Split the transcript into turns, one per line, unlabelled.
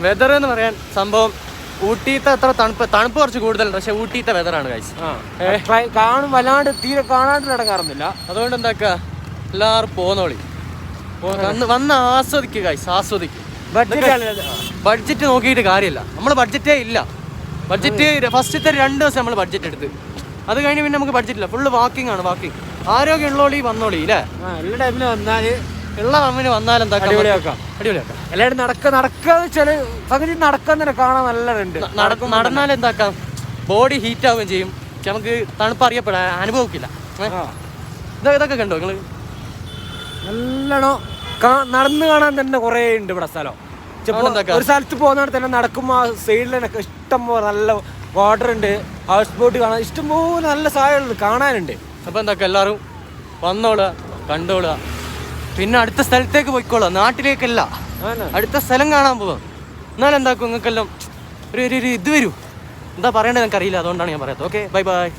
Weather എന്ന് പറയാൻ സംഭവം ഊട്ടിത്തെ അത്ര തണുപ്പ് കുറച്ച് കൂടുതലുണ്ട്. പക്ഷെ ഊട്ടിത്തെ വെതറാണ് ഗൈസ്.
കാണും വല്ലാണ്ട് തീരെ കാണാണ്ട് നടക്കാറുന്നില്ല.
അതുകൊണ്ട് എന്താക്കുക, എല്ലാവരും പോന്നോളി, വന്ന് ആസ്വദിക്കുക ഗൈസ്, ആസ്വദിക്കുക. ബഡ്ജറ്റ് നോക്കിയിട്ട് കാര്യമില്ല, നമ്മൾ ബഡ്ജറ്റേ ഇല്ല. ബഡ്ജറ്റ് ഫസ്റ്റത്തെ 2 ദിവസം നമ്മൾ ബഡ്ജറ്റ് എടുത്ത്, അത് കഴിഞ്ഞ് പിന്നെ നമുക്ക് ബഡ്ജറ്റ് ഇല്ല, ഫുള്ള് വാക്കിംഗ് ആണ്. വാക്കിംഗ് ആരോഗ്യം ഉള്ളോളി വന്നോളി അല്ലേ.
എല്ലാ ടൈമിൽ വന്നാല്
ഉള്ള ടൈമിന് വന്നാൽ എന്താ
അടിപൊളിയാക്കാം. എല്ലാവരും നടക്കാന്ന് വെച്ചാല് പകുതി നടക്കാൻ തന്നെ കാണാൻ നല്ലതുണ്ട്.
നടന്നാൽ എന്താക്കാം, ബോഡി ഹീറ്റ് ആവുകയും ചെയ്യും, നമുക്ക് തണുപ്പ് അറിയപ്പെടാൻ അനുഭവിക്കില്ല. ഇതൊക്കെ കണ്ടോ നിങ്ങള്?
നല്ലോണം നടന്നു കാണാൻ തന്നെ കുറേ ഉണ്ട് ഇവിടെ സ്ഥലം. ഒരു സ്ഥലത്ത് പോകുന്നവിടെ തന്നെ നടക്കുമ്പോൾ ആ സൈഡിലൊക്കെ ഇഷ്ടംപോലെ നല്ല വാട്ടർ ഉണ്ട്, ഹൗസ് ബോട്ട് കാണാൻ ഇഷ്ടംപോലെ നല്ല സാധനങ്ങൾ കാണാനുണ്ട്.
അപ്പോൾ എന്താക്കുക, എല്ലാവരും വന്നോളുക, കണ്ടോളുക, പിന്നെ അടുത്ത സ്ഥലത്തേക്ക് പോയിക്കോളാം, നാട്ടിലേക്കല്ല, അടുത്ത സ്ഥലം കാണാൻ പോവാം. എന്നാലും എന്താക്കും, നിങ്ങൾക്കെല്ലാം ഒരു ഇത് വരൂ, എന്താ പറയേണ്ടത് എനിക്കറിയില്ല, അതുകൊണ്ടാണ് ഞാൻ പറയാത്തത്. Okay, bye bye.